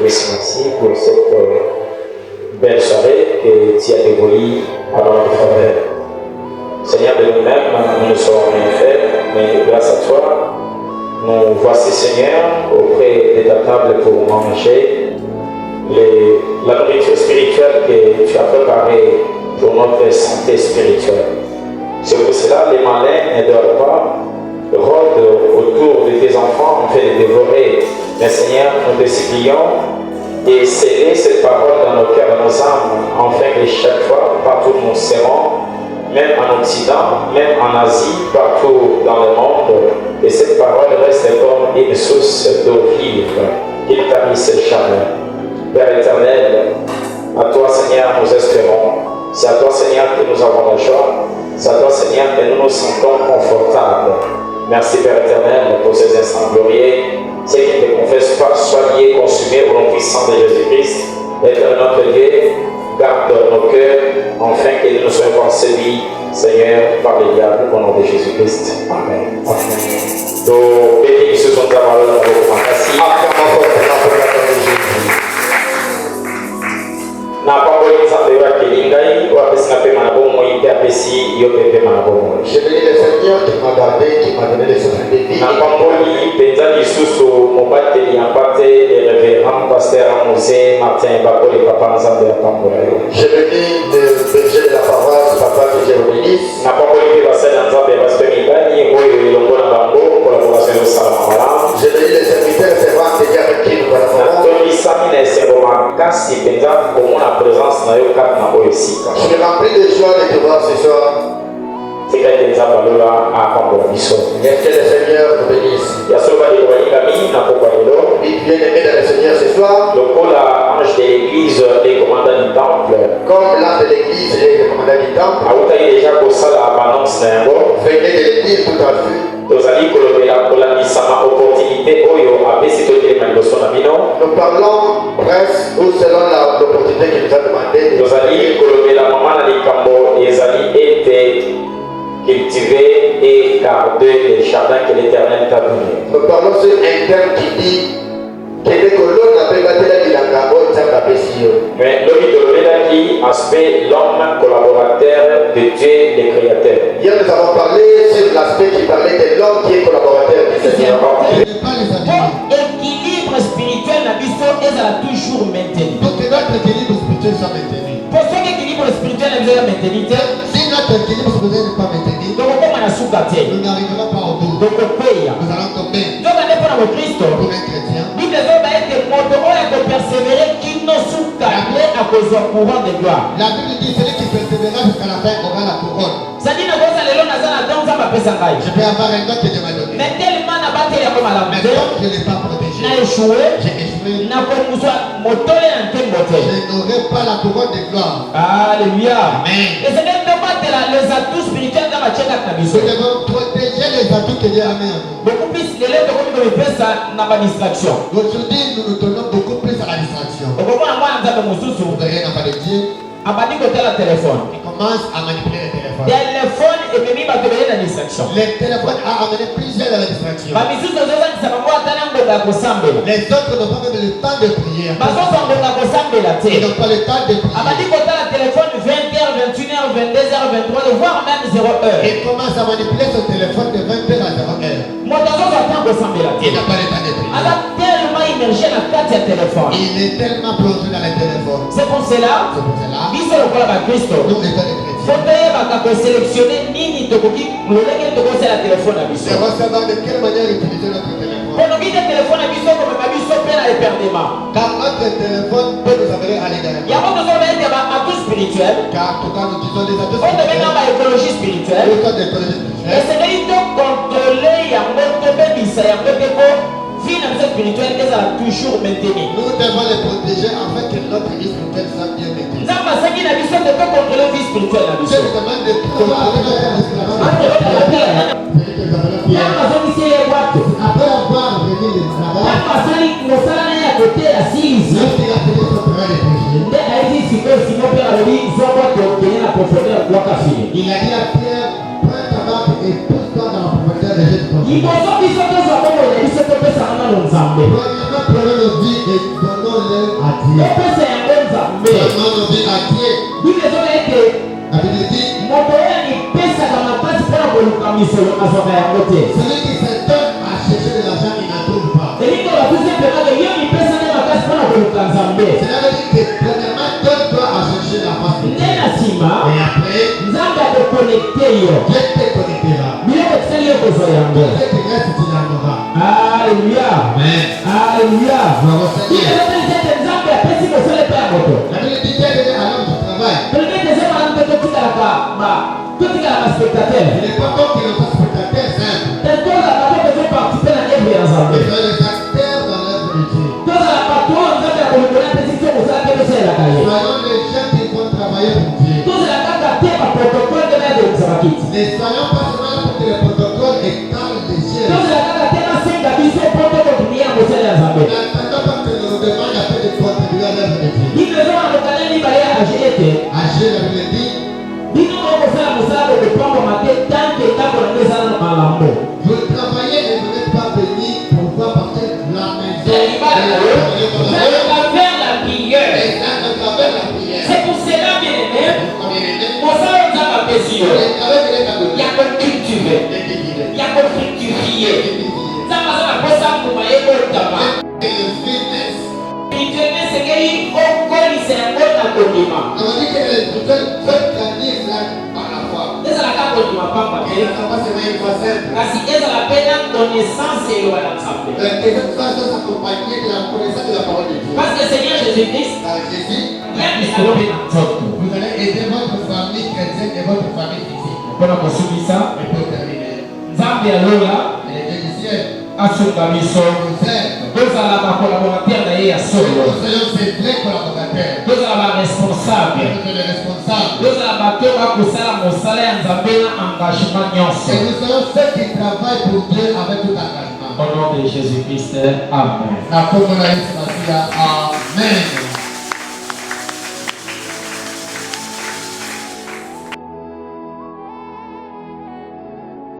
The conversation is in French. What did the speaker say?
merci pour cette belle soirée que tu as dévolue à notre faveur. Seigneur, de nous-mêmes, nous ne saurons rien faire, mais grâce à toi, nous voici, Seigneur, auprès de ta table pour manger la nourriture spirituelle que tu as préparée pour notre santé spirituelle. C'est pour cela les malins ne dorment pas, rôdent autour de tes enfants afin de dévorer. Mais Seigneur, nous te supplions et sceller cette parole dans nos cœurs et nos âmes, afin que chaque fois, partout où nous serons, même en Occident, même en Asie, partout dans le monde, et cette parole reste comme une source d'eau vive qui tamisse chacun. Père éternel, à toi Seigneur nous espérons, c'est à toi Seigneur que nous avons la joie, c'est à toi Seigneur que nous nous sentons confortables. Merci Père éternel pour ces instants glorieux. Ceux qui ne te confessent pas, soient liés, consumés au nom puissant de Jésus-Christ. Éternel notre Dieu, garde nos cœurs, afin que nous soyons concevis, Seigneur, par le diable, au nom de Jésus-Christ. Amen. Donc, bénis ceux qui sont travaillés dans votre fantasie. Na pambo nzambe wa kelingai wa pesi na pema na bomo ite apesi yo pepe na bomo. Je bénis le Seigneur qui m'a gardé, qui m'a donné les souffles de vie. Na pambo li penza lisusu mobate li impacte le révérend pasteur Mosé Martin Bakole papa nzambe ya pambo yo. Je bénis le berger de la paroisse papa que Dieu le bénisse. Na pambo li pasteur nzambe pasteur Mibani oyo elongo na bango collaboration de Salamala. Je bénis les serviteurs servants de Dieu avec qui nous collaborons. Na toni samine semboma kasi penza komona présence na yo kat na oyesika. Je suis rempli de joie de te voir ce soir. C'est que tu as balola à Pambo Biso. Est-ce que le Seigneur vous bénisse? Il y a souvent des royaumes na Pokwalo. Il vient aimer dans le Seigneur ce soir. Le pôle ange de l'église des commandants du temple. Comme l'ange de l'église et les commandants du temple. A où tu as déjà posé la balance na yango. Venez de l'église tout à fait. Tozali kolobela kolamisama opportunité oyo apesi totelema liboso na bino. Nous parlons presque ou selon l'opportunité qui nous a demandé. Tozali kolobela mama na likambo ezali ete cultiver et garder les jardins que l'Éternel t'a donné. Nous parlons sur un terme qui dit que les colons n'appellent pas la bilanga au Tsakapesio. Mais l'objet qui aspect l'homme collaborateur de Dieu, le créateur. Hier nous avons parlé sur l'aspect qui parlait de l'homme qui est collaborateur du Seigneur. L'équilibre spirituel na biso est toujours maintenu. Donc notre équilibre spirituel soit maintenu. Pour ce équilibre spirituel est maintenu. Si notre équilibre spirituel n'est pas maintenu, donc nous n'arriverons pas au bout. Donc nous allons tomber. Donc pour un chrétien, Bible est moto oyo persévérer qui ne sous câblé à cause du courant de gloire. La Bible dit celui qui persévérera jusqu'à la fin aura la couronne. Ça dit je peux avoir un don que Dieu m'a donné. Mais tellement n'a pas été mais comme je ne l'ai pas protégé, j'ai échoué. Je n'aurai pas la couronne de gloire. Alléluia. Amen. Et c'est même pas les atouts spirituels dans la tchéka. Nous devons protéger les atouts que Dieu a mis en nous. Beaucoup plus les lettres comme nous faisons ça n'a pas distraction. Aujourd'hui nous nous donnons beaucoup plus à la distraction. Vous verrez n'a pas de Dieu. Abadi côté la téléphone. Il commence à manipuler le téléphone. Téléphone et même pas donner la distraction. Le téléphone a amené plusieurs à la distraction. Les autres n'ont pas même le temps de prier. Ils n'ont pas le temps de prier. Abadi côté la téléphone 20h, 21h, 22h, 23h, voire même 0h. Il commence à manipuler son téléphone de 20h à 0h. Il n'a pas le temps de prier. Tellement immergé dans le téléphone. Il est tellement plongé dans le téléphone. C'est pour cela. Biso lokola ba Kristo. Fauteuil va sélectionner nini tokoki lolenge tokosi la téléphone à biso. On va savoir de quelle manière utiliser notre téléphone. Pour nous guider téléphone à biso comme ba biso pena éperdument. Car notre téléphone peut nous amener à l'égarement. Il y a beaucoup de gens qui ont un atout spirituel. Car quand nous disons des atouts spirituels. On devient dans l'écologie spirituelle. Et c'est de contrôler ya ngoto bebisa ya ngoteko. Vie spirituelle est toujours maintenue. Nous devons les protéger afin que notre vie spirituelle soit bien maintenue. Nous avons dit que nous devons contrôler la vie spirituelle. Je demande de contrôler la vie spirituelle. Après avoir réglé le travail, il a dit à Pierre, prends ta barque et pousse-toi dans la profondeur de cette. Premièrement, prenez le nos vies et donnons-les à Dieu. Donnons nos vies à Dieu. La Bible dit, celui qui se donne à chercher de l'argent, il n'en trouve pas. Cela veut dire que premièrement, donne-toi à chercher la face de Dieu. Et après, Dieu te connectera. Tout ce qui reste, tu l'en auras. Alléluia. Amen. Alléluia. Gloire au Seigneur. La Bible dit Dieu donne à l'homme du travail. il n'est pas bon que nos spectateurs simples. Il faut les acteurs Ils sont les acteurs dans l'œuvre de Dieu. Soyons les gens qui vont travailler pour Dieu. Ne soyons pas seulement là pour que le protocole étale les cieux. N'attendons pas que nous demande à faire de contribuer à l'œuvre de Dieu. Agir, la Bible dit, vous travaillez et vous n'êtes pas bénis pour pouvoir partir de la maison. C'est pour cela, bien aimé, pour ça, on a ma il y a qu'on cultiver, il y a qu'on fructifier. Ça va ça pour ça pour moi et pour ta main. Il te met ce qu'il faut qu'on y s'est un bon accompagnement. On dit que les veulent gagner cela par la foi. C'est la carte de ma femme. Et ça va se mettre une fois simple. Parce que c'est la peine de connaissance et de l'ensemble. Et cette fois, ça s'accompagner de la connaissance de la parole de Dieu. Parce que Seigneur Jésus-Christ, Jésus, vous allez aider votre famille chrétienne et votre famille physique. Et pour terminer, Nzambe alola les deux du ciel asunga biso tozala bakolaborateur na ye ya solo, soyons ses vrais collaborateurs, tozala baresponsable, tozala bato bakosala mosala ya Nzambe na engagement nyonso. et nous serons ceux qui travaillent pour Dieu avec tout engagement. Au nom de Jésus-Christ, amen. Na kombo na Yesu Masiya, amen.